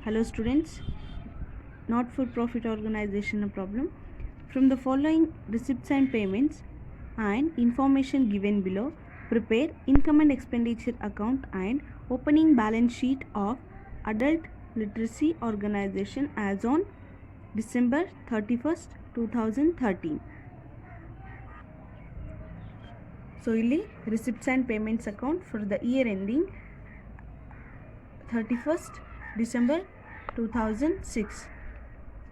Hello students, not for profit organization problem. From the following receipts and payments and information given below, prepare income and expenditure account and opening balance sheet of Adult Literacy Organization as on December 31st, 2013. So, ಇಲ್ಲಿ receipts and payments account for the year ending 31st December 2006.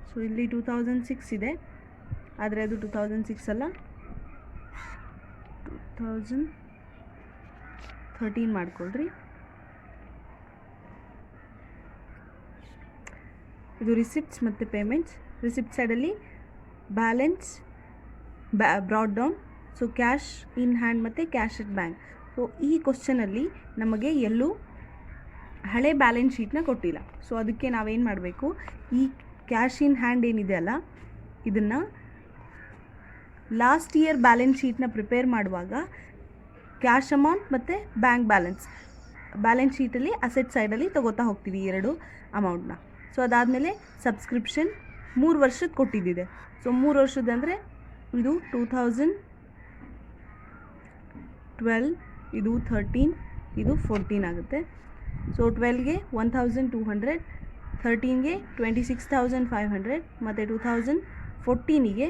So ಇಲ್ಲಿ 2006 ಇದೆ, ಆದರೆ ಅದು 2006 ಅಲ್ಲ, 2013 ಮಾಡ್ಕೊಳ್ರಿ. ಇದು receipts ಮತ್ತು payments. Receipt ಸೈಡಲ್ಲಿ balance brought down, so cash in hand ಮತ್ತು ಕ್ಯಾಶ್ ಎಟ್ ಬ್ಯಾಂಕ್. ಸೊ ಈ ಕ್ವಶನಲ್ಲಿ ನಮಗೆ ಎಲ್ಲೂ ಹಳೆ ಬ್ಯಾಲೆನ್ಸ್ ಶೀಟ್ನ ಕೊಟ್ಟಿಲ್ಲ. ಸೊ ಅದಕ್ಕೆ ನಾವೇನು ಮಾಡಬೇಕು, ಈ ಕ್ಯಾಶ್ ಇನ್ ಹ್ಯಾಂಡ್ ಏನಿದೆ ಅಲ್ಲ, ಇದನ್ನು ಲಾಸ್ಟ್ ಇಯರ್ ಬ್ಯಾಲೆನ್ಸ್ ಶೀಟ್ನ ಪ್ರಿಪೇರ್ ಮಾಡುವಾಗ ಕ್ಯಾಶ್ ಅಮೌಂಟ್ ಮತ್ತು ಬ್ಯಾಂಕ್ ಬ್ಯಾಲೆನ್ಸ್ ಶೀಟಲ್ಲಿ ಅಸೆಟ್ ಸೈಡಲ್ಲಿ ತಗೋತಾ ಹೋಗ್ತೀವಿ ಎರಡು ಅಮೌಂಟ್ನ. ಸೊ ಅದಾದಮೇಲೆ ಸಬ್ಸ್ಕ್ರಿಪ್ಷನ್ 3 ವರ್ಷದ ಕೊಟ್ಟಿದ್ದಿದೆ. ಸೊ 3 ವರ್ಷದಂದರೆ ಇದು 2012, ಇದು 13, ಇದು 14 ಆಗುತ್ತೆ. ಸೊ 12ಗೆ 1200, 13ಗೆ 26,500 ಮತ್ತು 2014ಗೆ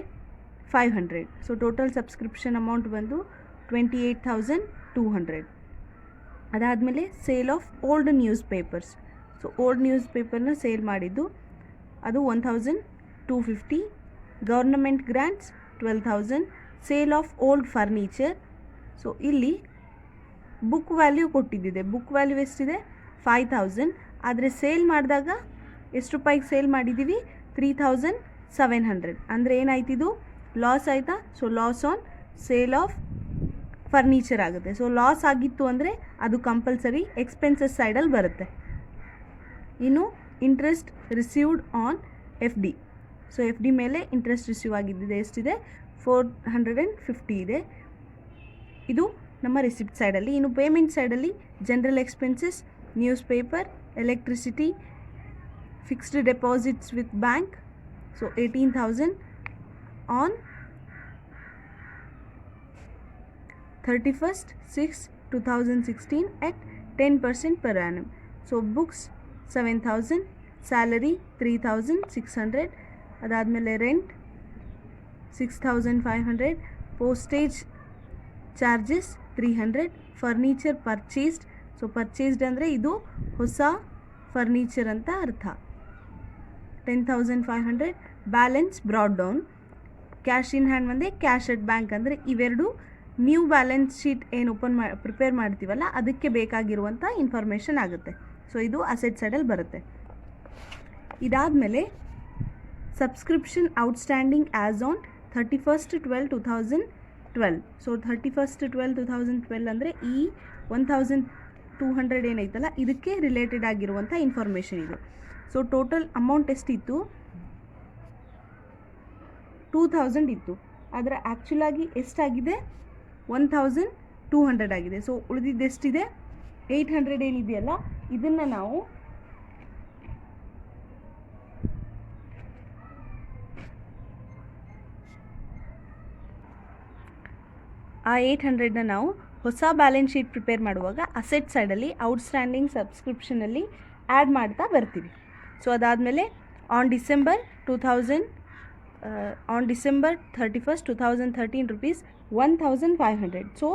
500. ಸೊ ಟೋಟಲ್ ಸಬ್ಸ್ಕ್ರಿಪ್ಷನ್ ಅಮೌಂಟ್ ಬಂದು 28,200. ಅದಾದಮೇಲೆ sale of old news papers. So old news ಪೇಪರ್ನ ಸೇಲ್ ಮಾಡಿದ್ದು ಅದು 1,250. Government grants 12,000. Sale of old furniture. So ಇಲ್ಲಿ ಬುಕ್ ವ್ಯಾಲ್ಯೂ ಕೊಟ್ಟಿದ್ದಿದೆ. ಬುಕ್ ವ್ಯಾಲ್ಯೂ ಎಷ್ಟಿದೆ? 5,000. ಆದರೆ ಸೇಲ್ ಮಾಡಿದಾಗ ಎಷ್ಟು ರೂಪಾಯಿಗೆ ಸೇಲ್ ಮಾಡಿದ್ದೀವಿ? 3,700. ಅಂದರೆ ಏನಾಯ್ತಿದು? ಲಾಸ್ ಆಯಿತಾ? So loss on sale of furniture ಆಗುತ್ತೆ. ಸೊ ಲಾಸ್ ಆಗಿತ್ತು ಅಂದರೆ ಅದು ಕಂಪಲ್ಸರಿ ಎಕ್ಸ್ಪೆನ್ಸಸ್ ಸೈಡಲ್ಲಿ ಬರುತ್ತೆ. ಇನ್ನು interest received on FD. So FD ಮೇಲೆ ಇಂಟ್ರೆಸ್ಟ್ ರಿಸೀವ್ ಆಗಿದ್ದಿದೆ ಎಷ್ಟಿದೆ? 450 ಇದೆ. ಇದು ನಮ್ಮ ರಿಸಿಪ್ಟ್ ಸೈಡಲ್ಲಿ. ಇನ್ನು ಪೇಮೆಂಟ್ ಸೈಡಲ್ಲಿ general expenses, news paper, electricity, fixed deposits with bank. So 18,000 on 31st 6, 2016 at 10% per annum. So books 7,000, salary 3,600. ಅದಾದಮೇಲೆ rent 6,500, postage charges 300, furniture purchased. So purchased ಅಂದರೆ ಇದು ಹೊಸ ಫರ್ನಿಚರ್ ಅಂತ ಅರ್ಥ. 10,500. Balance brought down. Cash in hand ಅಂದರೆ cash at bank ಅಂದರೆ ಇವೆರಡು new balance sheet ಏನು ಪ್ರಿಪೇರ್ ಮಾಡ್ತೀವಲ್ಲ ಅದಕ್ಕೆ ಬೇಕಾಗಿರುವಂಥ ಇನ್ಫಾರ್ಮೇಷನ್ ಆಗುತ್ತೆ. ಸೊ ಇದು ಅಸೆಟ್ ಸೈಡಲ್ಲಿ ಬರುತ್ತೆ. ಇದಾದಮೇಲೆ subscription outstanding as on 31st 12, 2012. So 31st 12, 2012 ಅಂದರೆ ಈ 1,200 ಏನೈತಲ್ಲ ಇದಕ್ಕೆ ರಿಲೇಟೆಡ್ ಆಗಿರುವಂಥ ಇನ್ಫಾರ್ಮೇಷನ್ ಇದು. ಸೊ ಟೋಟಲ್ ಅಮೌಂಟ್ ಎಷ್ಟಿತ್ತು? 2,000 ಇತ್ತು. ಆದರೆ ಆ್ಯಕ್ಚುಲಾಗಿ ಎಷ್ಟಾಗಿದೆ? 1,200 ಆಗಿದೆ. ಸೊ ಉಳಿದಿದ್ದು ಎಷ್ಟಿದೆ? 800 ಏನಿದೆಯಲ್ಲ ಇದನ್ನು ನಾವು ಆ 800ನ ನಾವು ಹೊಸ ಬ್ಯಾಲೆನ್ಸ್ ಶೀಟ್ ಪ್ರಿಪೇರ್ ಮಾಡುವಾಗ ಅಸೆಟ್ ಸೈಡಲ್ಲಿ ಔಟ್ಸ್ಟ್ಯಾಂಡಿಂಗ್ ಸಬ್ಸ್ಕ್ರಿಪ್ಷನಲ್ಲಿ ಆ್ಯಡ್ ಮಾಡ್ತಾ ಬರ್ತೀವಿ. ಸೊ ಅದಾದಮೇಲೆ on December 31st 2013 rupees 1,500. So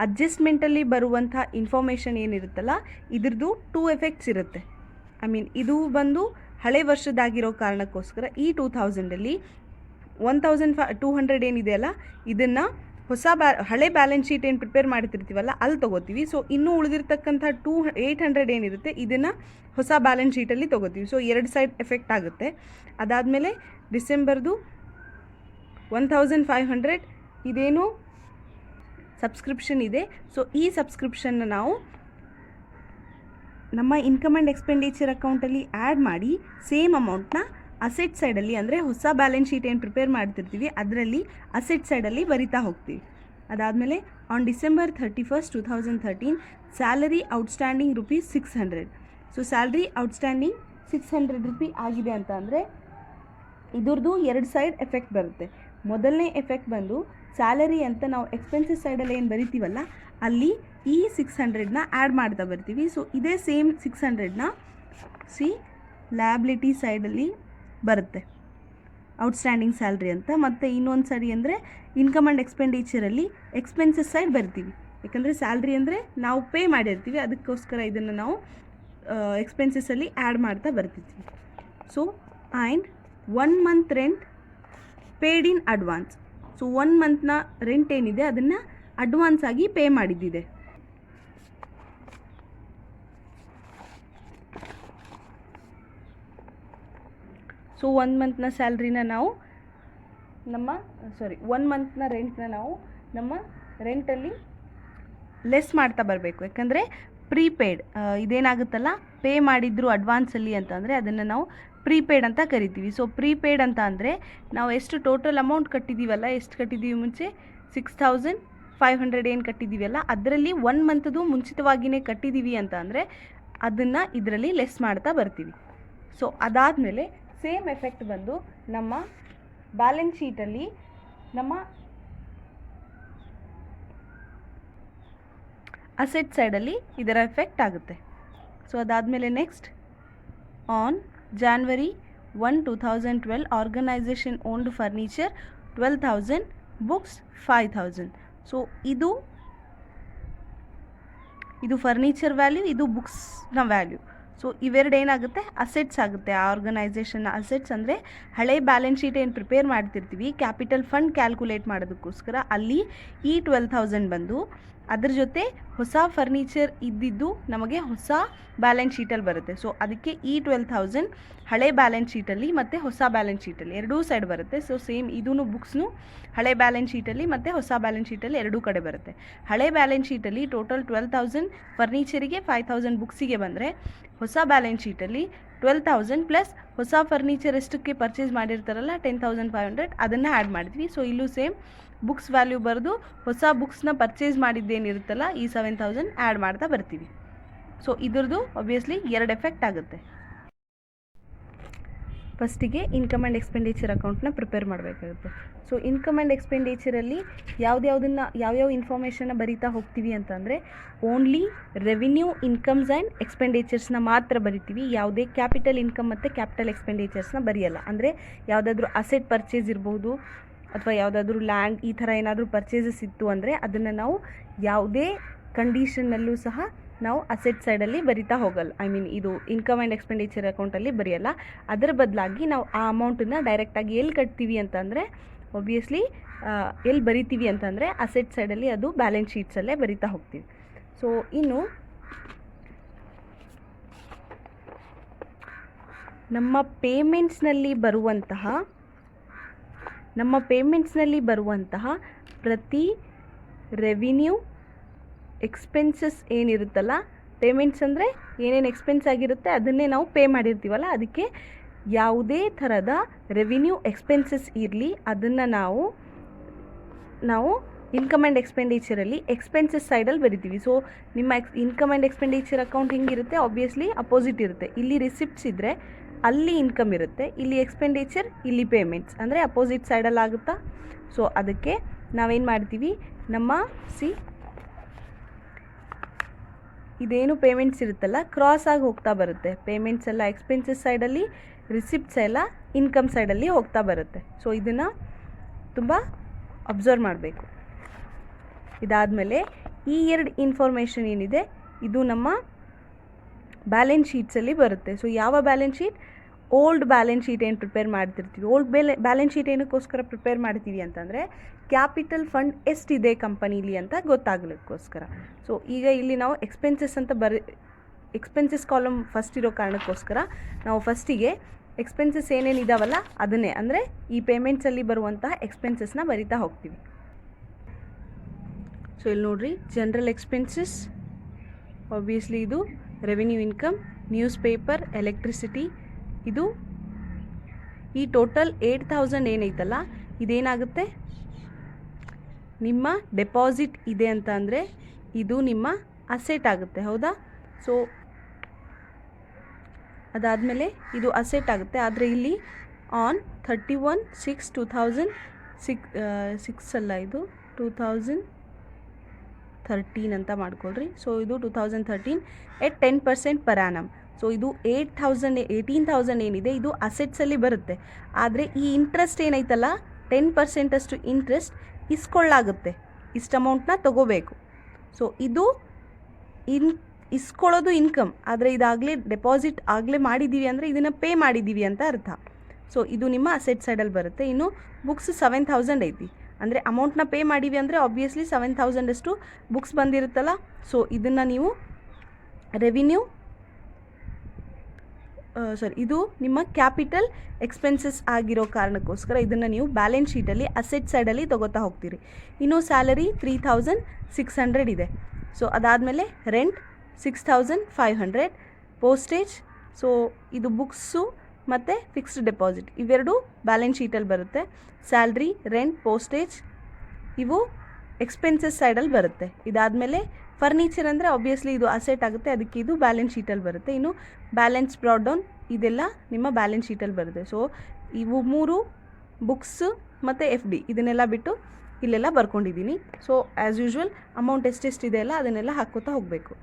ಅಡ್ಜಸ್ಟ್ಮೆಂಟಲ್ಲಿ ಬರುವಂಥ ಇನ್ಫಾರ್ಮೇಷನ್ ಏನಿರುತ್ತಲ್ಲ ಇದ್ರದ್ದು 2 ಎಫೆಕ್ಟ್ಸ್ ಇರುತ್ತೆ. ಇದು ಬಂದು ಹಳೆ ವರ್ಷದಾಗಿರೋ ಕಾರಣಕ್ಕೋಸ್ಕರ ಈ 2,000ಅಲ್ಲಿ 1,200 ಏನಿದೆಯಲ್ಲ ಇದನ್ನು ಹೊಸ ಹಳೆ ಬ್ಯಾಲೆನ್ಸ್ ಶೀಟ್ ಏನು ಪ್ರಿಪೇರ್ ಮಾಡ್ತಿರ್ತೀವಲ್ಲ ಅಲ್ಲಿ ತೊಗೋತೀವಿ. ಸೊ ಇನ್ನೂ ಉಳಿದಿರ್ತಕ್ಕಂಥ 800 ಏನಿರುತ್ತೆ ಇದನ್ನು ಹೊಸ ಬ್ಯಾಲೆನ್ಸ್ ಶೀಟಲ್ಲಿ ತೊಗೋತೀವಿ. ಸೊ 2 ಸೈಡ್ ಎಫೆಕ್ಟ್ ಆಗುತ್ತೆ. ಅದಾದಮೇಲೆ ಡಿಸೆಂಬರ್ದು 1,500 ಇದೇನು ಸಬ್ಸ್ಕ್ರಿಪ್ಷನ್ ಇದೆ. ಸೊ ಈ ಸಬ್ಸ್ಕ್ರಿಪ್ಷನ್ನ ನಾವು ನಮ್ಮ ಇನ್ಕಮ್ ಆ್ಯಂಡ್ ಎಕ್ಸ್ಪೆಂಡಿಚರ್ ಅಕೌಂಟಲ್ಲಿ ಆ್ಯಡ್ ಮಾಡಿ ಸೇಮ್ ಅಮೌಂಟ್ನ ಅಸೆಟ್ ಸೈಡಲ್ಲಿ ಅಂದರೆ ಹೊಸ ಬ್ಯಾಲೆನ್ಸ್ ಶೀಟ್ ಏನು ಪ್ರಿಪೇರ್ ಮಾಡ್ತಿರ್ತೀವಿ ಅದರಲ್ಲಿ ಅಸೆಟ್ ಸೈಡಲ್ಲಿ ಬರಿತಾ ಹೋಗ್ತೀವಿ. ಅದಾದಮೇಲೆ on December 31st 2013 salary outstanding rupees 600. So salary outstanding 600 rupee ಆಗಿದೆ ಅಂತ ಅಂದರೆ ಇದ್ರದ್ದು 2 ಸೈಡ್ ಎಫೆಕ್ಟ್ ಬರುತ್ತೆ. ಮೊದಲನೇ ಎಫೆಕ್ಟ್ ಬಂದು ಸ್ಯಾಲರಿ ಅಂತ ನಾವು ಎಕ್ಸ್ಪೆನ್ಸಸ್ ಸೈಡಲ್ಲಿ ಏನು ಬರಿತೀವಲ್ಲ ಅಲ್ಲಿ ಈ 600ನ ಆ್ಯಡ್ ಮಾಡ್ತಾ ಬರ್ತೀವಿ. ಸೊ ಇದೇ ಸೇಮ್ 600ನ ಲಯಬಿಲಿಟಿ ಸೈಡಲ್ಲಿ ಬರುತ್ತೆ, ಔಟ್ಸ್ಟ್ಯಾಂಡಿಂಗ್ ಸ್ಯಾಲ್ರಿ ಅಂತ. ಮತ್ತು ಇನ್ನೊಂದು ಸರಿ ಅಂದರೆ ಇನ್ಕಮ್ ಆ್ಯಂಡ್ ಎಕ್ಸ್ಪೆಂಡಿಚರಲ್ಲಿ ಎಕ್ಸ್ಪೆನ್ಸಸ್ ಸೈಡ್ ಬರ್ತೀವಿ. ಯಾಕಂದರೆ ಸ್ಯಾಲ್ರಿ ಅಂದರೆ ನಾವು ಪೇ ಮಾಡಿರ್ತೀವಿ, ಅದಕ್ಕೋಸ್ಕರ ಇದನ್ನು ನಾವು ಎಕ್ಸ್ಪೆನ್ಸಸ್ಸಲ್ಲಿ ಆ್ಯಡ್ ಮಾಡ್ತಾ ಬರ್ತಿದ್ವಿ. So and 1 month rent paid in advance. So 1 ಮಂತ್ನ ರೆಂಟ್ ಏನಿದೆ ಅದನ್ನು ಅಡ್ವಾನ್ಸ್ ಆಗಿ ಪೇ ಮಾಡಿದ್ದಿದೆ. ಸೊ 1 ಮಂತ್ನ ಸ್ಯಾಲ್ರಿನ ನಾವು 1 ಮಂತ್ನ ರೆಂಟ್ನ ನಾವು ನಮ್ಮ ರೆಂಟಲ್ಲಿ ಲೆಸ್ ಮಾಡ್ತಾ ಬರಬೇಕು. ಯಾಕಂದರೆ ಪ್ರೀಪೇಯ್ಡ್ ಇದೇನಾಗುತ್ತಲ್ಲ ಪೇ ಮಾಡಿದ್ರು ಅಡ್ವಾನ್ಸಲ್ಲಿ ಅಂತಂದರೆ ಅದನ್ನು ನಾವು ಪ್ರೀಪೇಯ್ಡ್ ಅಂತ ಕರಿತೀವಿ. ಸೊ ಪ್ರೀಪೇಯ್ಡ್ ಅಂತ ಅಂದರೆ ನಾವು ಎಷ್ಟು ಟೋಟಲ್ ಅಮೌಂಟ್ ಕಟ್ಟಿದ್ದೀವಲ್ಲ, ಎಷ್ಟು ಕಟ್ಟಿದ್ದೀವಿ ಮುಂಚೆ 6500 ಏನು ಕಟ್ಟಿದ್ದೀವಲ್ಲ ಅದರಲ್ಲಿ 1 ಮಂತ್ದು ಮುಂಚಿತವಾಗಿಯೇ ಕಟ್ಟಿದ್ದೀವಿ ಅಂತ ಅಂದರೆ ಅದನ್ನು ಇದರಲ್ಲಿ ಲೆಸ್ ಮಾಡ್ತಾ ಬರ್ತೀವಿ. ಸೊ ಅದಾದಮೇಲೆ ಸೇಮ್ ಎಫೆಕ್ಟ್ ಬಂದು ನಮ್ಮ ಬ್ಯಾಲೆನ್ಸ್ ಶೀಟಲ್ಲಿ ನಮ್ಮ ಅಸೆಟ್ ಸೈಡಲ್ಲಿ ಇದರ ಎಫೆಕ್ಟ್ ಆಗುತ್ತೆ. ಸೊ ಅದಾದಮೇಲೆ next on January 1, 2012 organisation owned furniture 12,000, books 5,000. So ಇದು ಫರ್ನಿಚರ್ ವ್ಯಾಲ್ಯೂ, ಇದು ಬುಕ್ಸ್ನ ವ್ಯಾಲ್ಯೂ. ಸೊ ಇವೆರಡು ಏನಾಗುತ್ತೆ ಅಸೆಟ್ಸ್ ಆಗುತ್ತೆ. ಆ ಆರ್ಗನೈಸೇಷನ್ನ ಅಸೆಟ್ಸ್ ಅಂದರೆ ಹಳೆ ಬ್ಯಾಲೆನ್ಸ್ ಶೀಟ್ ಏನು ಪ್ರಿಪೇರ್ ಮಾಡ್ತಿರ್ತೀವಿ ಕ್ಯಾಪಿಟಲ್ ಫಂಡ್ ಕ್ಯಾಲ್ಕುಲೇಟ್ ಮಾಡೋದಕ್ಕೋಸ್ಕರ ಅಲ್ಲಿ ಈ 12,000 ಬಂದು ಅದ್ರ ಜೊತೆ ಹೊಸ ಫರ್ನಿಚರ್ ಇದ್ದಿದ್ದು ನಮಗೆ ಹೊಸ ಬ್ಯಾಲೆನ್ಸ್ ಶೀಟಲ್ಲಿ ಬರುತ್ತೆ. ಸೊ ಅದಕ್ಕೆ ಈ 12,000 ಹಳೆ ಬ್ಯಾಲೆನ್ಸ್ ಶೀಟಲ್ಲಿ ಮತ್ತು ಹೊಸ ಬ್ಯಾಲೆನ್ಸ್ ಶೀಟಲ್ಲಿ ಎರಡೂ ಸೈಡ್ ಬರುತ್ತೆ. ಸೊ ಸೇಮ್ ಇದೂ ಬುಕ್ಸ್ನು ಹಳೆ ಬ್ಯಾಲೆನ್ಸ್ ಶೀಟಲ್ಲಿ ಮತ್ತು ಹೊಸ ಬ್ಯಾಲೆನ್ಸ್ ಶೀಟಲ್ಲಿ ಎರಡೂ ಕಡೆ ಬರುತ್ತೆ. ಹಳೆ ಬ್ಯಾಲೆನ್ಸ್ ಶೀಟಲ್ಲಿ ಟೋಟಲ್ 12,000 ಫರ್ನಿಚರಿಗೆ 5,000 ಬುಕ್ಸಿಗೆ ಬಂದರೆ ಹೊಸ ಬ್ಯಾಲೆನ್ಸ್ ಶೀಟಲ್ಲಿ 12,000 ಪ್ಲಸ್ ಹೊಸ ಫರ್ನಿಚರ್ ಎಷ್ಟಕ್ಕೆ ಪರ್ಚೇಸ್ ಮಾಡಿರ್ತಾರಲ್ಲ 10,500 ಅದನ್ನು ಆ್ಯಡ್ ಮಾಡಿದ್ವಿ. ಸೊ ಇಲ್ಲೂ ಸೇಮ್ ಬುಕ್ಸ್ ವ್ಯಾಲ್ಯೂ ಬರೆದು ಹೊಸ ಬುಕ್ಸ್ನ ಪರ್ಚೇಸ್ ಮಾಡಿದ್ದೇನಿರುತ್ತಲ್ಲ ಈ 7,000 ಆ್ಯಡ್ ಮಾಡ್ತಾ ಬರ್ತೀವಿ. ಸೊ ಇದ್ರದ್ದು ಆಬ್ವಿಯಸ್ಲಿ 2 ಎಫೆಕ್ಟ್ ಆಗುತ್ತೆ. ಫಸ್ಟಿಗೆ ಇನ್ಕಮ್ ಆ್ಯಂಡ್ ಎಕ್ಸ್ಪೆಂಡಿಚರ್ ಅಕೌಂಟ್ನ ಪ್ರಿಪೇರ್ ಮಾಡಬೇಕಾಗುತ್ತೆ. ಸೊ ಇನ್ಕಮ್ ಆ್ಯಂಡ್ ಎಕ್ಸ್ಪೆಂಡಿಚರಲ್ಲಿ ಯಾವ್ಯಾವ ಇನ್ಫಾರ್ಮೇಷನ್ನ ಬರಿತಾ ಹೋಗ್ತೀವಿ ಅಂತಂದರೆ ಓನ್ಲಿ ರೆವಿನ್ಯೂ ಇನ್ಕಮ್ಸ್ ಆ್ಯಂಡ್ ಎಕ್ಸ್ಪೆಂಡಿಚರ್ಸ್ನ ಮಾತ್ರ ಬರಿತೀವಿ. ಯಾವುದೇ ಕ್ಯಾಪಿಟಲ್ ಇನ್ಕಮ್ ಮತ್ತು ಕ್ಯಾಪಿಟಲ್ ಎಕ್ಸ್ಪೆಂಡಿಚರ್ಸ್ನ ಬರೆಯಲ್ಲ. ಅಂದರೆ ಯಾವುದಾದ್ರೂ ಅಸೆಟ್ ಪರ್ಚೇಸ್ ಇರ್ಬೋದು ಅಥವಾ ಯಾವುದಾದ್ರೂ ಲ್ಯಾಂಡ್ ಈ ಥರ ಏನಾದರೂ ಪರ್ಚೇಸಸ್ ಇತ್ತು ಅಂದರೆ ಅದನ್ನು ನಾವು ಯಾವುದೇ ಕಂಡೀಷನ್ನಲ್ಲೂ ಸಹ ನಾವು ಅಸೆಟ್ ಸೈಡಲ್ಲಿ ಬರಿತಾ ಹೋಗಲ್ಲ. ಇದು ಇನ್ಕಮ್ ಆ್ಯಂಡ್ ಎಕ್ಸ್ಪೆಂಡಿಚರ್ ಅಕೌಂಟಲ್ಲಿ ಬರೆಯಲ್ಲ. ಅದರ ಬದಲಾಗಿ ನಾವು ಆ ಅಮೌಂಟನ್ನು ಡೈರೆಕ್ಟಾಗಿ ಎಲ್ಲಿ ಕಟ್ತೀವಿ ಅಂತಂದರೆ ಒಬ್ವಿಯಸ್ಲಿ ಎಲ್ಲಿ ಬರಿತೀವಿ ಅಂತಂದರೆ ಅಸೆಟ್ ಸೈಡಲ್ಲಿ ಅದು ಬ್ಯಾಲೆನ್ಸ್ ಶೀಟ್ಸಲ್ಲೇ ಬರಿತಾ ಹೋಗ್ತೀವಿ. ಸೊ ಇನ್ನು ನಮ್ಮ ಪೇಮೆಂಟ್ಸ್ನಲ್ಲಿ ಬರುವಂತಹ ಪ್ರತಿ ರೆವಿನ್ಯೂ ಎಕ್ಸ್ಪೆನ್ಸಸ್ ಏನಿರುತ್ತಲ್ಲ, ಪೇಮೆಂಟ್ಸ್ ಅಂದರೆ ಏನೇನು ಎಕ್ಸ್ಪೆನ್ಸ್ ಆಗಿರುತ್ತೆ ಅದನ್ನೇ ನಾವು ಪೇ ಮಾಡಿರ್ತೀವಲ್ಲ, ಅದಕ್ಕೆ ಯಾವುದೇ ಥರದ ರೆವಿನ್ಯೂ ಎಕ್ಸ್ಪೆನ್ಸಸ್ ಇರಲಿ ಅದನ್ನು ನಾವು ಇನ್ಕಮ್ ಆ್ಯಂಡ್ ಎಕ್ಸ್ಪೆಂಡಿಚರಲ್ಲಿ ಎಕ್ಸ್ಪೆನ್ಸಸ್ ಸೈಡಲ್ಲಿ ಬರಿತೀವಿ. ಸೊ ನಿಮ್ಮ ಇನ್ಕಮ್ ಆ್ಯಂಡ್ ಎಕ್ಸ್ಪೆಂಡಿಚರ್ ಅಕೌಂಟ್ ಹಿಂಗಿರುತ್ತೆ, ಆಬ್ವಿಯಸ್ಲಿ ಅಪೋಸಿಟ್ ಇರುತ್ತೆ. ಇಲ್ಲಿ ರಿಸಿಪ್ಟ್ಸ್ ಇದ್ದರೆ ಅಲ್ಲಿ ಇನ್ಕಮ್ ಇರುತ್ತೆ, ಇಲ್ಲಿ ಎಕ್ಸ್ಪೆಂಡಿಚರ್, ಇಲ್ಲಿ ಪೇಮೆಂಟ್ಸ್, ಅಂದರೆ ಅಪೋಸಿಟ್ ಸೈಡಲ್ಲಿ ಆಗುತ್ತಾ. ಸೊ ಅದಕ್ಕೆ ನಾವೇನು ಮಾಡ್ತೀವಿ, ನಮ್ಮ ಇದೇನು ಪೇಮೆಂಟ್ಸ್ ಇರುತ್ತಲ್ಲ ಕ್ರಾಸ್ ಆಗಿ ಹೋಗ್ತಾ ಬರುತ್ತೆ. ಪೇಮೆಂಟ್ಸ್ ಎಲ್ಲ ಎಕ್ಸ್ಪೆನ್ಸಸ್ ಸೈಡಲ್ಲಿ, ರಿಸಿಪ್ಟ್ಸ್ ಎಲ್ಲ ಇನ್ಕಮ್ ಸೈಡಲ್ಲಿ ಹೋಗ್ತಾ ಬರುತ್ತೆ. ಸೊ ಇದನ್ನು ತುಂಬ ಅಬ್ಸರ್ವ್ ಮಾಡಬೇಕು. ಇದಾದಮೇಲೆ ಈ 2 ಇನ್ಫಾರ್ಮೇಷನ್ ಏನಿದೆ ಇದು ನಮ್ಮ ಬ್ಯಾಲೆನ್ಸ್ ಶೀಟ್ಸಲ್ಲಿ ಬರುತ್ತೆ. ಸೊ ಯಾವ balance sheet? Old balance sheet ಏನು ಪ್ರಿಪೇರ್ ಮಾಡ್ತಿರ್ತೀವಿ. ಓಲ್ಡ್ ಬ್ಯಾಲೆನ್ಸ್ ಶೀಟ್ ಏನಕ್ಕೋಸ್ಕರ ಪ್ರಿಪೇರ್ ಮಾಡ್ತೀವಿ ಅಂತಂದರೆ ಕ್ಯಾಪಿಟಲ್ ಫಂಡ್ ಎಷ್ಟಿದೆ ಕಂಪನೀಲಿ ಅಂತ ಗೊತ್ತಾಗಲಿಕ್ಕೋಸ್ಕರ. ಸೊ ಈಗ ಇಲ್ಲಿ ನಾವು ಎಕ್ಸ್ಪೆನ್ಸಸ್ ಅಂತ ಎಕ್ಸ್ಪೆನ್ಸಸ್ ಕಾಲಮ್ ಫಸ್ಟ್ ಇರೋ ಕಾರಣಕ್ಕೋಸ್ಕರ ನಾವು ಫಸ್ಟಿಗೆ ಎಕ್ಸ್ಪೆನ್ಸಸ್ ಏನೇನು ಇದಾವಲ್ಲ ಅದನ್ನೇ, ಅಂದರೆ ಈ ಪೇಮೆಂಟ್ಸಲ್ಲಿ ಬರುವಂತಹ ಎಕ್ಸ್ಪೆನ್ಸಸ್ನ ಬರಿತಾ ಹೋಗ್ತೀವಿ. ಸೊ ಇಲ್ಲಿ ನೋಡಿರಿ, ಜನರಲ್ ಎಕ್ಸ್ಪೆನ್ಸಸ್ ಆಬ್ವಿಯಸ್ಲಿ ಇದು revenue income, news paper, electricity, ಇದು ಈ ಟೋಟಲ್ 8,000 ಏನೈತಲ್ಲ ಇದೇನಾಗುತ್ತೆ, ನಿಮ್ಮ ಡೆಪಾಸಿಟ್ ಇದೆ ಅಂತ ಅಂದರೆ ಇದು ನಿಮ್ಮ ಅಸೆಟ್ ಆಗುತ್ತೆ, ಹೌದಾ. ಸೊ ಅದಾದಮೇಲೆ ಇದು ಅಸೆಟ್ ಆಗುತ್ತೆ. ಆದರೆ ಇಲ್ಲಿ ಆನ್ 31/6/2006 ಅಲ್ಲ, ಇದು 2013 ಅಂತ ಮಾಡ್ಕೊಳ್ರಿ. ಸೊ ಇದು 2013 ಎಟ್ 10% ಪರ್ ಆ್ಯನಮ್. ಸೊ ಇದು 18,000 ಏನಿದೆ ಇದು ಅಸೆಟ್ಸಲ್ಲಿ ಬರುತ್ತೆ. ಆದರೆ ಈ ಇಂಟ್ರೆಸ್ಟ್ ಏನೈತಲ್ಲ 10% ಅಷ್ಟು ಇಂಟ್ರೆಸ್ಟ್ ಇಸ್ಕೊಳ್ಳಾಗುತ್ತೆ. ಇಷ್ಟು ಅಮೌಂಟ್ನ ತೊಗೋಬೇಕು. ಸೊ ಇದು ಇಸ್ಕೊಳ್ಳೋದು ಇನ್ಕಮ್. ಆದರೆ ಇದಾಗಲೇ ಡೆಪಾಸಿಟ್ ಆಗಲೇ ಮಾಡಿದ್ದೀವಿ ಅಂದರೆ ಇದನ್ನು ಪೇ ಮಾಡಿದ್ದೀವಿ ಅಂತ ಅರ್ಥ. ಸೊ ಇದು ನಿಮ್ಮ ಅಸೆಟ್ ಸೈಡಲ್ಲಿ ಬರುತ್ತೆ. ಇನ್ನು ಬುಕ್ಸ್ 7,000 ಐತಿ. ಅಂದರೆ ಅಮೌಂಟ್ನ ಪೇ ಮಾಡೀವಿ ಅಂದರೆ ಆಬ್ವಿಯಸ್ಲಿ 7,000 ಅಷ್ಟು ಬುಕ್ಸ್ ಬಂದಿರುತ್ತಲ್ಲ. ಸೊ ಇದನ್ನು ನೀವು ರೆವಿನ್ಯೂ ಇದು ನಿಮ್ಮ ಕ್ಯಾಪಿಟಲ್ ಎಕ್ಸ್ಪೆನ್ಸಸ್ ಆಗಿರೋ ಕಾರಣಕ್ಕೋಸ್ಕರ ಇದನ್ನು ನೀವು ಬ್ಯಾಲೆನ್ಸ್ ಶೀಟಲ್ಲಿ ಅಸೆಟ್ ಸೈಡಲ್ಲಿ ತೊಗೋತಾ ಹೋಗ್ತೀರಿ. ಇನ್ನು ಸ್ಯಾಲರಿ 3,600 ಇದೆ. ಸೊ ಅದಾದಮೇಲೆ ರೆಂಟ್ 6,500, ಪೋಸ್ಟೇಜ್. ಸೊ ಇದು ಬುಕ್ಸು ಮತ್ತು ಫಿಕ್ಸ್ಡ್ ಡೆಪಾಸಿಟ್ ಇವೆರಡು ಬ್ಯಾಲೆನ್ಸ್ ಶೀಟಲ್ಲಿ ಬರುತ್ತೆ. ಸ್ಯಾಲ್ರಿ, ರೆಂಟ್, ಪೋಸ್ಟೇಜ್ ಇವು ಎಕ್ಸ್ಪೆನ್ಸಸ್ ಸೈಡಲ್ಲಿ ಬರುತ್ತೆ. ಇದಾದಮೇಲೆ ಫರ್ನಿಚರ್ ಅಂದರೆ ಆಬ್ವಿಯಸ್ಲಿ ಇದು ಅಸೆಟ್ ಆಗುತ್ತೆ, ಅದಕ್ಕೆ ಇದು ಬ್ಯಾಲೆನ್ಸ್ ಶೀಟಲ್ಲಿ ಬರುತ್ತೆ. ಇನ್ನು ಬ್ಯಾಲೆನ್ಸ್ ಬ್ರಾಡ್ ಡೌನ್ ಇದೆಲ್ಲ ನಿಮ್ಮ ಬ್ಯಾಲೆನ್ಸ್ ಶೀಟಲ್ಲಿ ಬರುತ್ತೆ. ಸೊ ಇವು 3 ಬುಕ್ಸ್ ಮತ್ತು FD ಇದನ್ನೆಲ್ಲ ಬಿಟ್ಟು ಇಲ್ಲೆಲ್ಲ ಬರ್ಕೊಂಡಿದ್ದೀನಿ. ಸೊ ಆ್ಯಸ್ ಯೂಶ್ವಲ್ ಅಮೌಂಟ್ ಎಷ್ಟೆಷ್ಟಿದೆ ಅಲ್ಲ ಅದನ್ನೆಲ್ಲ ಹಾಕ್ಕೋತಾ ಹೋಗಬೇಕು.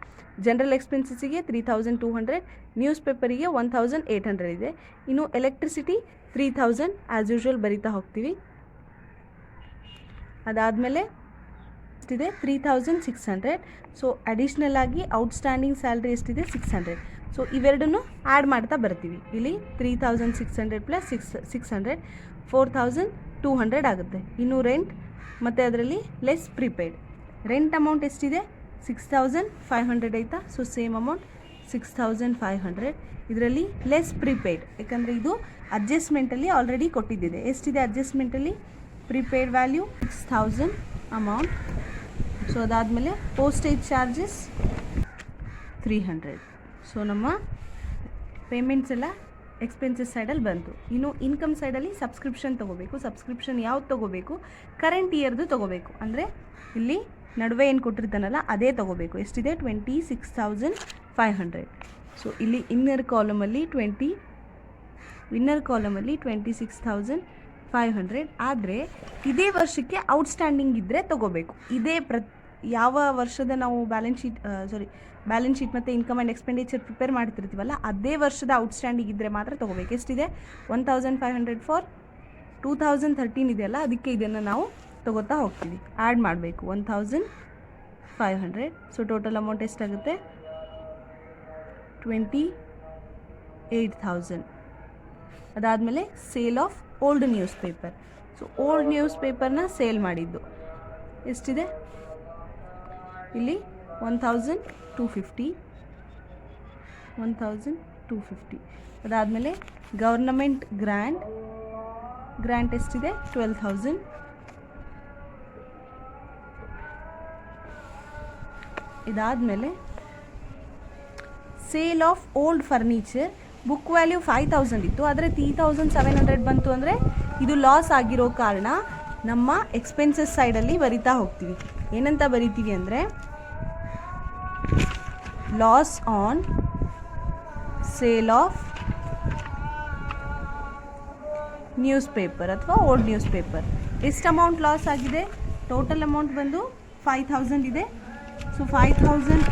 ಜನರಲ್ ಎಕ್ಸ್ಪೆನ್ಸಸ್ಸಿಗೆ 3,200, ನ್ಯೂಸ್ ಪೇಪರಿಗೆ 1,800 ಇದೆ. ಇನ್ನು ಎಲೆಕ್ಟ್ರಿಸಿಟಿ 3,000 ಆ್ಯಸ್ ಯೂಶ್ವಲ್ ಬರಿತಾ ಹೋಗ್ತೀವಿ. ಅದಾದಮೇಲೆ ಎಷ್ಟಿದೆ 3,600. ಸೊ ಅಡಿಷ್ನಲ್ ಆಗಿ ಔಟ್ಸ್ಟ್ಯಾಂಡಿಂಗ್ ಸ್ಯಾಲ್ರಿ ಎಷ್ಟಿದೆ 600. ಸೊ ಇವೆರಡನ್ನು ಆ್ಯಡ್ ಮಾಡ್ತಾ ಬರ್ತೀವಿ. ಇಲ್ಲಿ 3,600 ಪ್ಲಸ್ 600 4,200 ಆಗುತ್ತೆ. ಇನ್ನು ರೆಂಟ್ ಮತ್ತು ಅದರಲ್ಲಿ ಲೆಸ್ ಪ್ರಿಪೇಯ್ಡ್. ರೆಂಟ್ ಅಮೌಂಟ್ ಎಷ್ಟಿದೆ 6,500 ಆಯಿತಾ. So same amount 6,500. ಇದರಲ್ಲಿ ಲೆಸ್ ಪ್ರಿಪೇಯ್ಡ್ ಯಾಕಂದರೆ ಇದು ಅಡ್ಜಸ್ಟ್ಮೆಂಟಲ್ಲಿ ಆಲ್ರೆಡಿ ಕೊಟ್ಟಿದ್ದಿದೆ. ಎಷ್ಟಿದೆ ಅಡ್ಜಸ್ಟ್ಮೆಂಟಲ್ಲಿ ಪ್ರಿಪೇಯ್ಡ್ ವ್ಯಾಲ್ಯೂ 6,000 ಅಮೌಂಟ್. ಸೊ ಅದಾದಮೇಲೆ ಪೋಸ್ಟೇಜ್ ಚಾರ್ಜಸ್ 300. ಸೊ ನಮ್ಮ ಪೇಮೆಂಟ್ಸ್ ಎಲ್ಲ ಎಕ್ಸ್ಪೆನ್ಸಸ್ ಸೈಡಲ್ಲಿ ಬಂತು. ಇನ್ನು ಇನ್ಕಮ್ ಸೈಡಲ್ಲಿ ಸಬ್ಸ್ಕ್ರಿಪ್ಷನ್ ತೊಗೋಬೇಕು. ಸಬ್ಸ್ಕ್ರಿಪ್ಷನ್ ಯಾವ್ದು ತೊಗೋಬೇಕು, ಕರೆಂಟ್ ಇಯರ್ದು ತೊಗೋಬೇಕು. ಅಂದರೆ ಇಲ್ಲಿ ನಡುವೆ ಏನು ಕೊಟ್ಟಿರ್ತಾನಲ್ಲ ಅದೇ ತೊಗೋಬೇಕು. ಎಷ್ಟಿದೆ 26,500. ಸೊ ಇಲ್ಲಿ ಇನ್ನರ್ ಕಾಲಮಲ್ಲಿ 26,500. ಆದರೆ ಇದೇ ವರ್ಷಕ್ಕೆ ಔಟ್ಸ್ಟ್ಯಾಂಡಿಂಗ್ ಇದ್ದರೆ ತೊಗೋಬೇಕು. ಇದೇ ಯಾವ ವರ್ಷದ ನಾವು ಬ್ಯಾಲೆನ್ಸ್ ಶೀಟ್ ಮತ್ತು ಇನ್ಕಮ್ ಆ್ಯಂಡ್ ಎಕ್ಸ್ಪೆಂಡಿಚರ್ ಪ್ರಿಪೇರ್ ಮಾಡ್ತಿರ್ತೀವಲ್ಲ ಅದೇ ವರ್ಷದ ಔಟ್ಸ್ಟ್ಯಾಂಡಿಂಗ್ ಇದ್ದರೆ ಮಾತ್ರ ತೊಗೋಬೇಕು. ಎಷ್ಟಿದೆ 1,500 ಫಾರ್ 2013 ಇದೆಯಲ್ಲ ಅದಕ್ಕೆ ಇದನ್ನು ನಾವು ತೊಗೋತಾ ಹೋಗ್ತೀವಿ. ಆ್ಯಡ್ ಮಾಡಬೇಕು 1,500. ಸೊ ಟೋಟಲ್ ಅಮೌಂಟ್ ಎಷ್ಟಾಗುತ್ತೆ 28,000. ಅದಾದಮೇಲೆ sale of old news paper. So old news ಪೇಪರ್ನ ಸೇಲ್ ಮಾಡಿದ್ದು ಎಷ್ಟಿದೆ ಇಲ್ಲಿ 1,250. ಅದಾದಮೇಲೆ ಗವರ್ನಮೆಂಟ್ ಗ್ರ್ಯಾಂಟ್ ಎಷ್ಟಿದೆ 12,000. ಇದಾದಮೇಲೆ sale of old furniture. Book value 5,000 ಇತ್ತು, ಆದರೆ 3,700 ಬಂತು. ಅಂದರೆ ಇದು ಲಾಸ್ ಆಗಿರೋ ಕಾರಣ ನಮ್ಮ ಎಕ್ಸ್ಪೆನ್ಸಸ್ ಸೈಡಲ್ಲಿ ಬರಿತಾ ಹೋಗ್ತೀವಿ. ಏನಂತ ಬರಿತೀವಿ ಅಂದರೆ loss on sale of news paper ಅಥವಾ ಓಲ್ಡ್ ನ್ಯೂಸ್ ಪೇಪರ್. ಎಷ್ಟು ಅಮೌಂಟ್ ಲಾಸ್ ಆಗಿದೆ, ಟೋಟಲ್ ಅಮೌಂಟ್ ಬಂದು 5,000 ಇದೆ. ಸೊ 5,000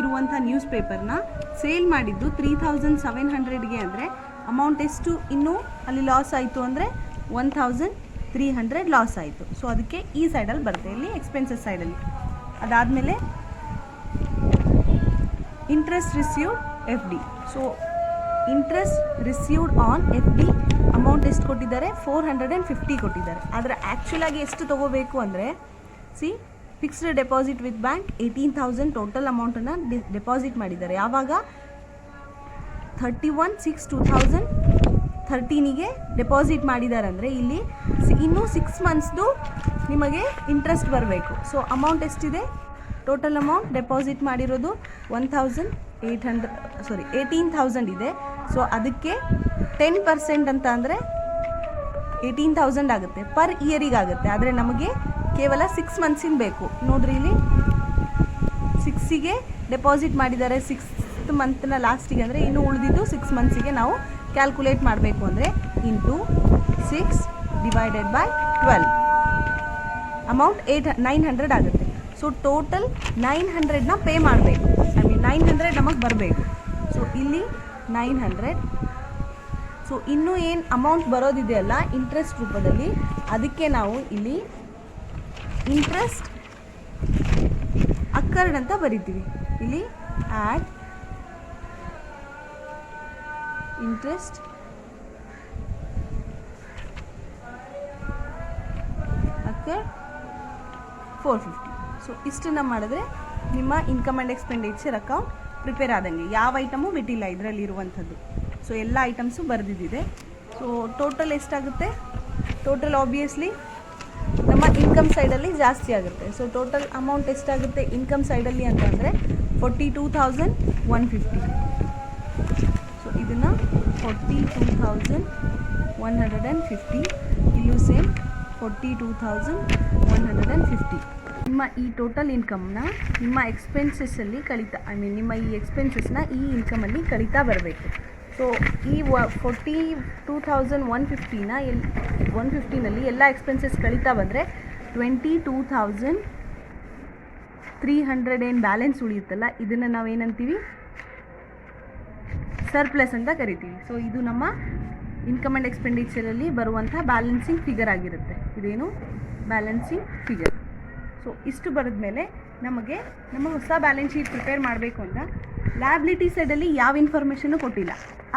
ಇರುವಂಥ ನ್ಯೂಸ್ ಪೇಪರ್ನ ಸೇಲ್ ಮಾಡಿದ್ದು 3,700ಗೆ. ಅಂದರೆ ಅಮೌಂಟ್ ಎಷ್ಟು ಇನ್ನೂ ಅಲ್ಲಿ ಲಾಸ್ ಆಯಿತು ಅಂದರೆ 1,300 ಲಾಸ್ ಆಯಿತು. ಸೊ ಅದಕ್ಕೆ ಈ ಸೈಡಲ್ಲಿ ಬರುತ್ತೆ, ಇಲ್ಲಿ ಎಕ್ಸ್ಪೆನ್ಸಸ್ ಸೈಡಲ್ಲಿ. ಅದಾದಮೇಲೆ interest received FD. So interest received on FD amount ಎಷ್ಟು ಕೊಟ್ಟಿದ್ದಾರೆ 450 ಕೊಟ್ಟಿದ್ದಾರೆ. ಆದರೆ ಆ್ಯಕ್ಚುಲಾಗಿ ಎಷ್ಟು ತೊಗೋಬೇಕು ಅಂದರೆ fixed deposit with bank 18,000 total ಅಮೌಂಟನ್ನು ಡೆಪಾಸಿಟ್ ಮಾಡಿದ್ದಾರೆ. ಯಾವಾಗ 31/6/2013ಗೆ ಡೆಪಾಸಿಟ್ ಮಾಡಿದ್ದಾರೆ ಅಂದರೆ ಇಲ್ಲಿ ಇನ್ನೂ 6 ಮಂತ್ಸ್ದು ನಿಮಗೆ ಇಂಟ್ರೆಸ್ಟ್ ಬರಬೇಕು. ಸೊ ಅಮೌಂಟ್ ಎಷ್ಟಿದೆ, ಟೋಟಲ್ ಅಮೌಂಟ್ ಡೆಪಾಸಿಟ್ ಮಾಡಿರೋದು 18,000 ಇದೆ. ಸೊ ಅದಕ್ಕೆ 10% ಅಂತ ಅಂದರೆ 18,000 ಆಗುತ್ತೆ, ಪರ್ ಇಯರಿಗೆ ಆಗುತ್ತೆ. ಆದರೆ ನಮಗೆ ಕೇವಲ 6 ಮಂತ್ಸಿನ ಬೇಕು. ನೋಡ್ರಿ ಇಲ್ಲಿ 6ಗೆ ಡೆಪಾಸಿಟ್ ಮಾಡಿದ್ದಾರೆ 6th ಮಂತ್ನ ಲಾಸ್ಟಿಗೆ ಅಂದರೆ ಇನ್ನು ಉಳಿದಿದ್ದು 6 ಮಂತ್ಸಿಗೆ ನಾವು ಕ್ಯಾಲ್ಕುಲೇಟ್ ಮಾಡಬೇಕು ಅಂದರೆ ಇಂಟು 6 ಡಿವೈಡೆಡ್ ಬೈ 12 ಅಮೌಂಟ್ 900 ಆಗುತ್ತೆ. ಸೊ ಟೋಟಲ್ 900ನ ಪೇ ಮಾಡಬೇಕು, ಐ ಮೀನ್ 900 ನಮಗೆ ಬರಬೇಕು. ಸೊ ಇಲ್ಲಿ 900. ಸೊ ಇನ್ನೂ ಏನು ಅಮೌಂಟ್ ಬರೋದಿದೆಯಲ್ಲ ಇಂಟ್ರೆಸ್ಟ್ ರೂಪದಲ್ಲಿ, ಅದಕ್ಕೆ ನಾವು ಇಲ್ಲಿ ಇಂಟ್ರೆಸ್ಟ್ ಅಕ್ಕರ್ಡ್ ಅಂತ ಬರಿತೀವಿ. ಇಲ್ಲಿ ಆ್ಯಡ್ ಇಂಟ್ರೆಸ್ಟ್ ಅಕ್ಕರ್ಡ್ 450. ಸೊ ಇಷ್ಟನ್ನು ಮಾಡಿದ್ರೆ ನಿಮ್ಮ income and expenditure account prepare ಆದಂಗೆ. ಯಾವ ಐಟಮು ಬಿಟ್ಟಿಲ್ಲ ಇದರಲ್ಲಿರುವಂಥದ್ದು. ಸೊ ಎಲ್ಲ ಐಟಮ್ಸು ಬರೆದಿದ್ದಿದೆ. ಸೊ ಟೋಟಲ್ ಎಷ್ಟಾಗುತ್ತೆ? ಟೋಟಲ್ ಆಬ್ವಿಯಸ್ಲಿ ನಮ್ಮ ಇನ್ಕಮ್ ಸೈಡಲ್ಲಿ ಜಾಸ್ತಿ ಆಗುತ್ತೆ. ಸೊ ಟೋಟಲ್ ಅಮೌಂಟ್ ಎಷ್ಟಾಗುತ್ತೆ ಇನ್ಕಮ್ ಸೈಡಲ್ಲಿ ಅಂತಂದರೆ 42,150. ಸೊ ಇದನ್ನು 42,150, ಇಲ್ಲೂ ಸೇಮ್ 42,150. ನಿಮ್ಮ ಈ ಟೋಟಲ್ ಇನ್ಕಮ್ನ ನಿಮ್ಮ ಎಕ್ಸ್ಪೆನ್ಸಸ್ಸಲ್ಲಿ ಕಳೀತಾ, ಐ ಮೀನ್ ನಿಮ್ಮ ಈ ಎಕ್ಸ್ಪೆನ್ಸಸ್ನ ಈ ಇನ್ಕಮಲ್ಲಿ ಕಳೀತಾ ಬರಬೇಕು. ಸೊ ಈ 42,150ನ 150ನಲ್ಲಿ ಎಲ್ಲ ಎಕ್ಸ್ಪೆನ್ಸಸ್ ಕಳೀತಾ ಬಂದರೆ 22,300 ಏನು ಬ್ಯಾಲೆನ್ಸ್ ಉಳಿಯುತ್ತಲ್ಲ, ಇದನ್ನು ನಾವು ಏನಂತೀವಿ? ಸರ್ಪ್ಲಸ್ ಅಂತ ಕರಿತೀವಿ. ಸೊ ಇದು ನಮ್ಮ ಇನ್ಕಮ್ ಆ್ಯಂಡ್ ಎಕ್ಸ್ಪೆಂಡಿಚರಲ್ಲಿ ಬರುವಂಥ ಬ್ಯಾಲೆನ್ಸಿಂಗ್ ಫಿಗರ್ ಆಗಿರುತ್ತೆ. ಇದೇನು ಬ್ಯಾಲೆನ್ಸಿಂಗ್ ಫಿಗರ್. ಸೊ ಇಷ್ಟು ಬರೆದ ಮೇಲೆ ನಮಗೆ ನಮ್ಮ ಹೊಸ ಬ್ಯಾಲೆನ್ಸ್ ಶೀಟ್ ಪ್ರಿಪೇರ್ ಮಾಡಬೇಕು ಅಂತ ಲ್ಯಾಬಿಲಿಟಿ ಸೈಡಲ್ಲಿ ಯಾವ ಇನ್ಫಾರ್ಮೇಷನ್ನು ಕೊಟ್ಟಿಲ್ಲ.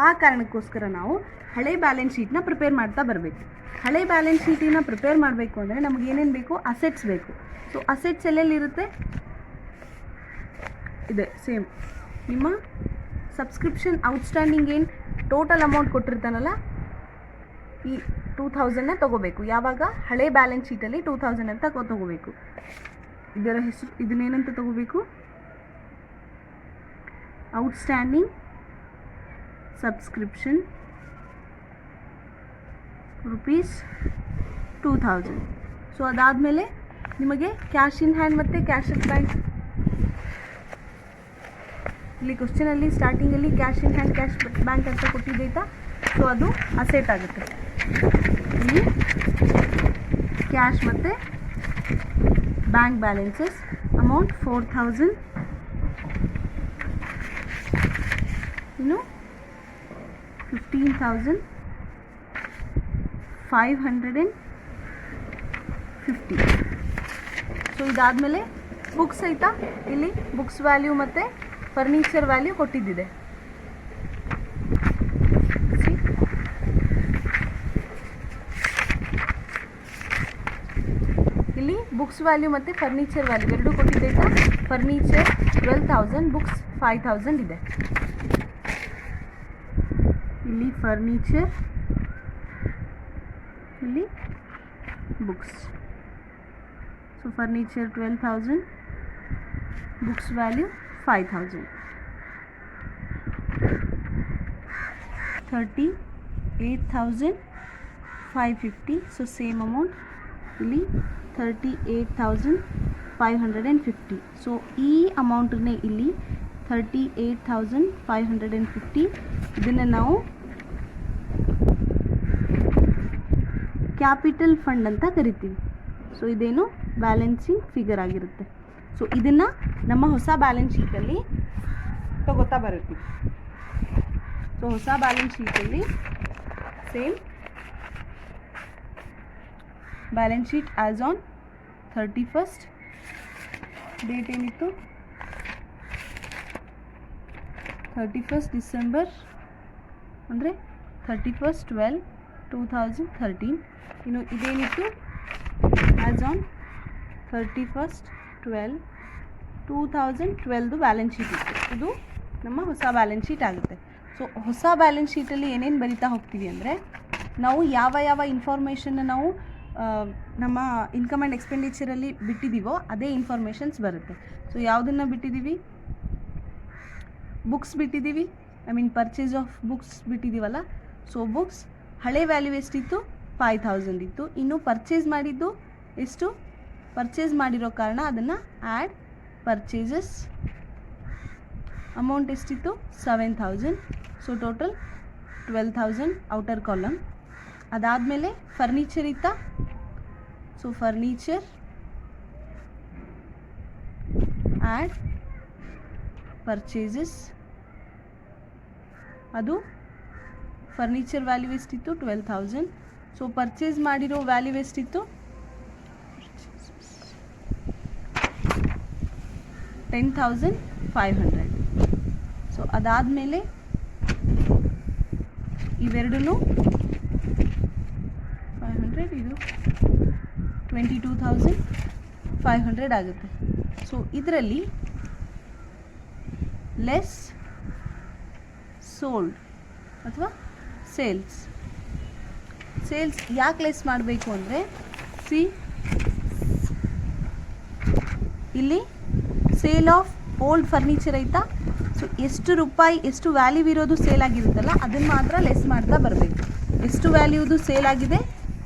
ಆ ಕಾರಣಕ್ಕೋಸ್ಕರ ನಾವು ಹಳೆ ಬ್ಯಾಲೆನ್ಸ್ ಶೀಟ್ನ ಪ್ರಿಪೇರ್ ಮಾಡ್ತಾ ಬರಬೇಕು. ಹಳೆ ಬ್ಯಾಲೆನ್ಸ್ ಶೀಟಿನ ಪ್ರಿಪೇರ್ ಮಾಡಬೇಕು ಅಂದರೆ ನಮಗೆ ಏನೇನು ಬೇಕು? ಅಸೆಟ್ಸ್ ಬೇಕು. ಸೊ ಅಸೆಟ್ಸ್ ಎಲ್ಲೆಲ್ಲಿರುತ್ತೆ? ಇದೆ ಸೇಮ್ ನಿಮ್ಮ ಸಬ್ಸ್ಕ್ರಿಪ್ಷನ್ ಔಟ್ಸ್ಟ್ಯಾಂಡಿಂಗ್ ಏನು ಟೋಟಲ್ ಅಮೌಂಟ್ ಕೊಟ್ಟಿರ್ತಾನಲ್ಲ, ಈ 2000ನ ತೊಗೋಬೇಕು. ಯಾವಾಗ? ಹಳೆ ಬ್ಯಾಲೆನ್ಸ್ ಶೀಟಲ್ಲಿ 2000 ಅಂತ ತೊಗೋಬೇಕು. ಇದರ ಹೆಸರು ಇದನ್ನೇನಂತ ತೊಗೋಬೇಕು? Outstanding subscription ₹2000. ಸೊ ಅದಾದಮೇಲೆ ನಿಮಗೆ ಕ್ಯಾಶ್ ಇನ್ ಹ್ಯಾಂಡ್ ಮತ್ತು ಕ್ಯಾಶ್ ಅಟ್ ಬ್ಯಾಂಕ್, ಇಲ್ಲಿ ಕ್ವಶನಲ್ಲಿ ಸ್ಟಾರ್ಟಿಂಗಲ್ಲಿ cash in hand cash bank ಅಂತ ಕೊಟ್ಟಿದ್ದೈತಾ? ಸೊ ಅದು ಅಸೆಟ್ ಆಗುತ್ತೆ. ಇಲ್ಲಿ ಕ್ಯಾಶ್ ಮತ್ತು ಬ್ಯಾಂಕ್ ಬ್ಯಾಲೆನ್ಸಸ್ ಅಮೌಂಟ್ 4,000, ಇನ್ನು 15,550. ಸೊ ಇದಾದಮೇಲೆ ಬುಕ್ಸ್ ಆಯಿತಾ? ಇಲ್ಲಿ ಬುಕ್ಸ್ ವ್ಯಾಲ್ಯೂ ಮತ್ತು ಫರ್ನಿಚರ್ ವ್ಯಾಲ್ಯೂ ಕೊಟ್ಟಿದ್ದಿದೆ. ಇಲ್ಲಿ ಬುಕ್ಸ್ ವ್ಯಾಲ್ಯೂ ಮತ್ತು ಫರ್ನಿಚರ್ ವ್ಯಾಲ್ಯೂ ಎರಡೂ ಕೊಟ್ಟಿದ್ದೈತಾ? ಫರ್ನಿಚರ್ 12,000, ಬುಕ್ಸ್ 5,000 ಇದೆ. ಇಲ್ಲಿ ಫರ್ನಿಚರ್, ಇಲ್ಲಿ books. So furniture 12,000, books value 5,000. 38,550. So same amount ಇಲ್ಲಿ 38,550. ಸೊ ಈ ಅಮೌಂಟನ್ನೇ ಇಲ್ಲಿ 38,550 ಇದನ್ನು ನಾವು ಕ್ಯಾಪಿಟಲ್ ಫಂಡ್ ಅಂತ ಕರಿತೀವಿ. ಸೊ ಇದೇನು ಬ್ಯಾಲೆನ್ಸಿಂಗ್ ಫಿಗರ್ ಆಗಿರುತ್ತೆ. ಸೊ ಇದನ್ನು ನಮ್ಮ ಹೊಸ ಬ್ಯಾಲೆನ್ಸ್ ಶೀಟಲ್ಲಿ ತಗೋತಾ ಬರುತ್ತೀವಿ. ಸೊ ಹೊಸ ಬ್ಯಾಲೆನ್ಸ್ ಶೀಟಲ್ಲಿ same balance sheet as on 31st, date ಏನಿತ್ತು? 31st ಡಿಸೆಂಬರ್ ಅಂದರೆ 31st 12/2013. ಇನ್ನು ಇದೇನಿತ್ತು? As on 31st 12/2012 balance sheet ಇತ್ತು. ಇದು ನಮ್ಮ ಹೊಸ ಬ್ಯಾಲೆನ್ಸ್ ಶೀಟ್ ಆಗುತ್ತೆ. ಸೊ ಹೊಸ ಬ್ಯಾಲೆನ್ಸ್ ಶೀಟಲ್ಲಿ ಏನೇನು ಬರಿತಾ ಹೋಗ್ತೀವಿ ಅಂದರೆ ನಾವು ಯಾವ ಯಾವ ಇನ್ಫಾರ್ಮೇಷನ್ನ ನಾವು ನಮ್ಮ ಇನ್ಕಮ್ ಆ್ಯಂಡ್ ಎಕ್ಸ್ಪೆಂಡಿಚರಲ್ಲಿ ಬಿಟ್ಟಿದ್ದೀವೋ ಅದೇ ಇನ್ಫಾರ್ಮೇಷನ್ಸ್ ಬರುತ್ತೆ. ಸೊ ಯಾವುದನ್ನು ಬಿಟ್ಟಿದ್ದೀವಿ? ಬುಕ್ಸ್ ಬಿಟ್ಟಿದ್ದೀವಿ, I mean purchase of books ಬಿಟ್ಟಿದ್ದೀವಲ್ಲ. ಸೊ ಬುಕ್ಸ್ ಹಳೆ ವ್ಯಾಲ್ಯೂ ಎಷ್ಟಿತ್ತು? 5,000 ಇತ್ತು. ಇನ್ನು ಪರ್ಚೇಸ್ ಮಾಡಿದ್ದು ಎಷ್ಟು? ಪರ್ಚೇಸ್ ಮಾಡಿರೋ ಕಾರಣ ಅದನ್ನು ಆ್ಯಡ್ ಪರ್ಚೇಸಸ್ ಅಮೌಂಟ್ ಎಷ್ಟಿತ್ತು 7000. So total 12000 outer column. ಅದಾದಮೇಲೆ ಫರ್ನಿಚರ್ ಇತ್ತಾ, ಸೊ ಫರ್ನಿಚರ್ ಆ್ಯಡ್ ಪರ್ಚೇಸಸ್, ಅದು ಫರ್ನಿಚರ್ ವ್ಯಾಲ್ಯೂ ಎಷ್ಟಿತ್ತು 12000. ಸೊ ಪರ್ಚೇಸ್ ಮಾಡಿರೋ ವ್ಯಾಲ್ಯೂ ಎಷ್ಟಿತ್ತು 10,500. ಸೊ ಅದಾದಮೇಲೆ ಇವೆರಡೂ 500, ಇದು 22,500 ಆಗುತ್ತೆ. ಸೊ ಇದರಲ್ಲಿ ಲೆಸ್ ಸೋಲ್ಡ್ ಅಥವಾ ಸೇಲ್ಸ್ ಯಾಕೆ ಲೆಸ್ ಮಾಡಬೇಕು ಅಂದರೆ, ಇಲ್ಲಿ ಸೇಲ್ ಆಫ್ ಓಲ್ಡ್ ಫರ್ನಿಚರ್ ಐತಾ. ಸೊ ಎಷ್ಟು ರೂಪಾಯಿ, ಎಷ್ಟು ವ್ಯಾಲ್ಯೂ ಇರೋದು ಸೇಲ್ ಆಗಿರುತ್ತಲ್ಲ ಅದನ್ನು ಮಾತ್ರ ಲೆಸ್ ಮಾಡ್ತಾ ಬರಬೇಕು. ಎಷ್ಟು ವ್ಯಾಲ್ಯೂದು ಸೇಲ್ ಆಗಿದೆ,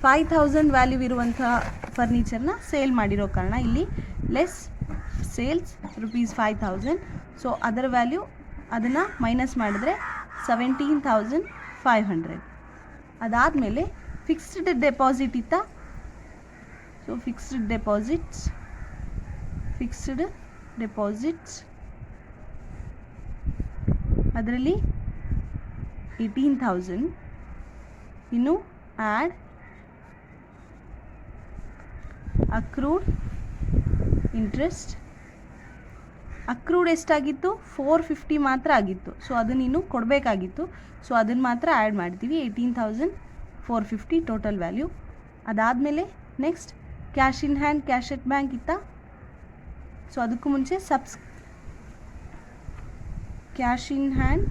5000 ವ್ಯಾಲ್ಯೂ ಇರುವಂಥ ಫರ್ನಿಚರ್ನ ಸೇಲ್ ಮಾಡಿರೋ ಕಾರಣ ಇಲ್ಲಿ ಲೆಸ್ ಸೇಲ್ಸ್ ₹5000. ಸೊ ಅದರ ವ್ಯಾಲ್ಯೂ ಅದನ್ನು ಮೈನಸ್ ಮಾಡಿದ್ರೆ 17,500. ಅದಾದಮೇಲೆ ಫಿಕ್ಸ್ಡ್ ಡೆಪಾಸಿಟ್ ಇತ್ತಾ. ಸೊ ಫಿಕ್ಸ್ಡ್ ಡೆಪಾಸಿಟ್ಸ್ ಅದರಲ್ಲಿ 18,000. ಇನ್ನು ಆ್ಯಡ್ ಅಕ್ರೂಡ್ ಇಂಟ್ರೆಸ್ಟ್. ಅಕ್ರೂಡ್ ಎಷ್ಟಾಗಿತ್ತು 450 ಮಾತ್ರ ಆಗಿತ್ತು. ಸೊ ಅದನ್ನು ಇನ್ನು ಕೊಡಬೇಕಾಗಿತ್ತು. ಸೊ ಅದನ್ನು ಮಾತ್ರ ಆ್ಯಡ್ ಮಾಡ್ತೀವಿ, 18,450 ಟೋಟಲ್ ವ್ಯಾಲ್ಯೂ. ಅದಾದಮೇಲೆ next cash in hand, cash at bank ಇತ್ತಾ. ಸೊ ಅದಕ್ಕೂ ಮುಂಚೆ cash in hand,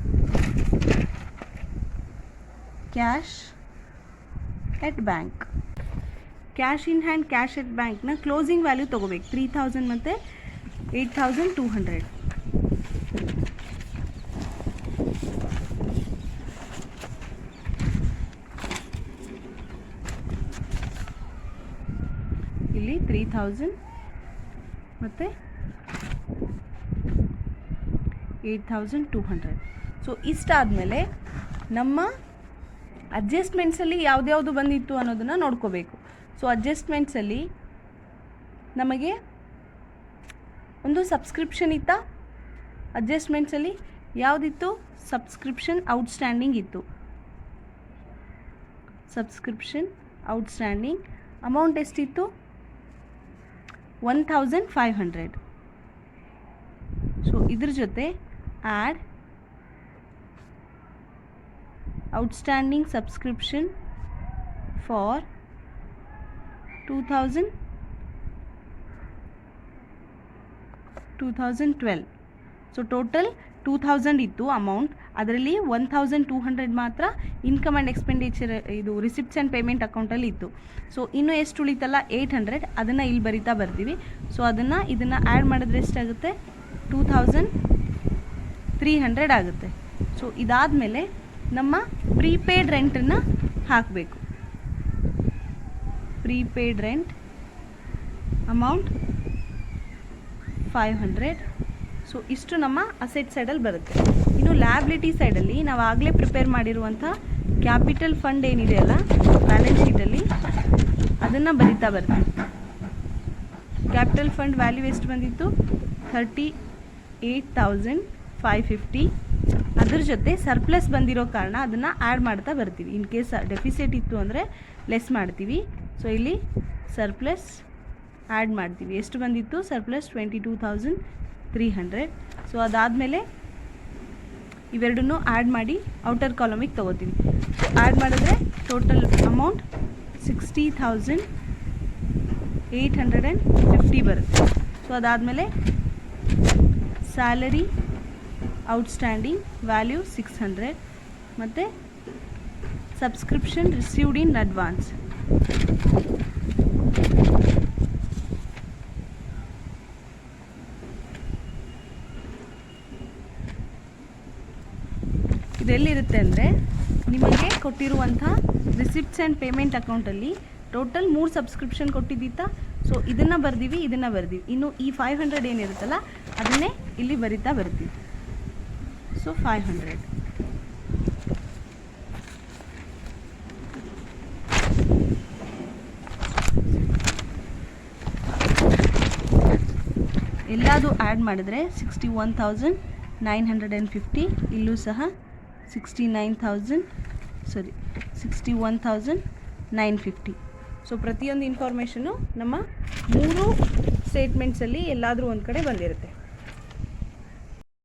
cash at bank. Cash in hand, cash at ಬ್ಯಾಂಕ್ನ ಕ್ಲೋಸಿಂಗ್ ವ್ಯಾಲ್ಯೂ ತೊಗೋಬೇಕು, 3000 ಮತ್ತು 8,200. ಇಲ್ಲಿ 3000 ಮತ್ತು 8,200. ಸೊ ಇಷ್ಟಾದಮೇಲೆ ನಮ್ಮ ಅಡ್ಜಸ್ಟ್ಮೆಂಟ್ಸಲ್ಲಿ ಯಾವ್ದ್ಯಾವುದು ಬಂದಿತ್ತು ಅನ್ನೋದನ್ನು ನೋಡ್ಕೋಬೇಕು. ಸೊ ಅಡ್ಜಸ್ಟ್ಮೆಂಟ್ಸಲ್ಲಿ ನಮಗೆ ಒಂದು ಸಬ್ಸ್ಕ್ರಿಪ್ಷನ್ ಇತ್ತಾ. ಅಡ್ಜಸ್ಟ್ಮೆಂಟ್ಸಲ್ಲಿ ಯಾವುದಿತ್ತು, ಸಬ್ಸ್ಕ್ರಿಪ್ಷನ್ ಔಟ್ಸ್ಟ್ಯಾಂಡಿಂಗ್ ಇತ್ತು. ಸಬ್ಸ್ಕ್ರಿಪ್ಷನ್ ಔಟ್ಸ್ಟ್ಯಾಂಡಿಂಗ್ ಅಮೌಂಟ್ ಎಷ್ಟಿತ್ತು 1,500. ಸೊ ಇದ್ರ ಜೊತೆ add outstanding subscription for 2012. So total 2,000 ಇತ್ತು ಅಮೌಂಟ್. ಅದರಲ್ಲಿ 1,200 ಮಾತ್ರ ಇನ್ಕಮ್ ಆ್ಯಂಡ್ ಎಕ್ಸ್ಪೆಂಡಿಚರ್, ಇದು ರಿಸಿಪ್ಟ್ಸ್ ಆ್ಯಂಡ್ ಪೇಮೆಂಟ್ ಅಕೌಂಟಲ್ಲಿ ಇತ್ತು. ಸೊ ಇನ್ನೂ ಎಷ್ಟು ಉಳಿತಲ್ಲ 800, ಅದನ್ನು ಇಲ್ಲಿ ಬರಿತಾ ಬರ್ತೀವಿ. ಸೊ ಇದನ್ನು ಆ್ಯಡ್ ಮಾಡಿದ್ರೆ ಎಷ್ಟಾಗುತ್ತೆ 2,300 ಆಗುತ್ತೆ. ಸೊ ಇದಾದಮೇಲೆ ನಮ್ಮ ಪ್ರೀಪೇಯ್ಡ್ ರೆಂಟನ್ನು ಹಾಕಬೇಕು. Prepaid rent amount 500. ಸೊ ಇಷ್ಟು ನಮ್ಮ ಅಸೆಟ್ ಸೈಡಲ್ಲಿ ಬರುತ್ತೆ. ಇನ್ನು ಲ್ಯಾಬಿಲಿಟಿ ಸೈಡಲ್ಲಿ ನಾವು ಆಗಲೇ ಪ್ರಿಪೇರ್ ಮಾಡಿರುವಂಥ ಕ್ಯಾಪಿಟಲ್ ಫಂಡ್ ಏನಿದೆಯಲ್ಲ ಬ್ಯಾಲೆನ್ಸ್ ಶೀಟಲ್ಲಿ, ಅದನ್ನು ಬರಿತಾ ಬರ್ತೀವಿ. ಕ್ಯಾಪಿಟಲ್ ಫಂಡ್ ವ್ಯಾಲ್ಯೂ ಎಷ್ಟು ಬಂದಿತ್ತು 38,550. ಅದ್ರ ಜೊತೆ ಸರ್ಪ್ಲಸ್ ಬಂದಿರೋ ಕಾರಣ ಅದನ್ನು ಆ್ಯಡ್ ಮಾಡ್ತಾ ಬರ್ತೀವಿ. ಇನ್ ಕೇಸ್ ಡೆಫಿಸಿಟ್ ಇತ್ತು ಅಂದರೆ ಲೆಸ್ ಮಾಡ್ತೀವಿ. ಸೊ ಇಲ್ಲಿ ಸರ್ಪ್ಲಸ್ ಆ್ಯಡ್ ಮಾಡ್ತೀವಿ. ಎಷ್ಟು ಬಂದಿತ್ತು ಸರ್ಪ್ಲಸ್ 22,300. ಸೊ ಅದಾದಮೇಲೆ ಇವೆರಡನ್ನೂ ಆ್ಯಡ್ ಮಾಡಿ ಔಟರ್ ಕಾಲಮಿಗೆ ತೊಗೋತೀವಿ. ಸೊ ಆ್ಯಡ್ ಮಾಡಿದ್ರೆ ಟೋಟಲ್ ಅಮೌಂಟ್ 60,850 ಬರುತ್ತೆ. ಸೊ ಅದಾದಮೇಲೆ ಸ್ಯಾಲರಿ ಔಟ್ಸ್ಟ್ಯಾಂಡಿಂಗ್ ವ್ಯಾಲ್ಯೂ 600 ಮತ್ತು ಸಬ್ಸ್ಕ್ರಿಪ್ಷನ್ ರಿಸೀವ್ಡ್ ಇನ್ ಅಡ್ವಾನ್ಸ್ ಇದೆಲ್ಲಿರುತ್ತೆ ಅಂದರೆ, ನಿಮಗೆ ಕೊಟ್ಟಿರುವಂಥ ರಿಸಿಪ್ಟ್ಸ್ ಆ್ಯಂಡ್ ಪೇಮೆಂಟ್ ಅಕೌಂಟಲ್ಲಿ ಟೋಟಲ್ 3 ಸಬ್ಸ್ಕ್ರಿಪ್ಷನ್ ಕೊಟ್ಟಿದ್ದಿತ್ತಾ. ಸೊ ಇದನ್ನು ಬರ್ದೀವಿ. ಇನ್ನು ಈ 500 ಏನಿರುತ್ತಲ್ಲ ಅದನ್ನೇ ಇಲ್ಲಿ ಬರಿತಾ ಬರ್ತೀವಿ. ಸೊ 500. ಎಲ್ಲದು ಆ್ಯಡ್ ಮಾಡಿದ್ರೆ 61,950. ಇಲ್ಲೂ ಸಹ 61,950. ಸೊ ಪ್ರತಿಯೊಂದು ಇನ್ಫಾರ್ಮೇಷನು ನಮ್ಮ 3 ಸ್ಟೇಟ್ಮೆಂಟ್ಸಲ್ಲಿ ಎಲ್ಲಾದರೂ ಒಂದು ಕಡೆ ಬಂದಿರುತ್ತೆ.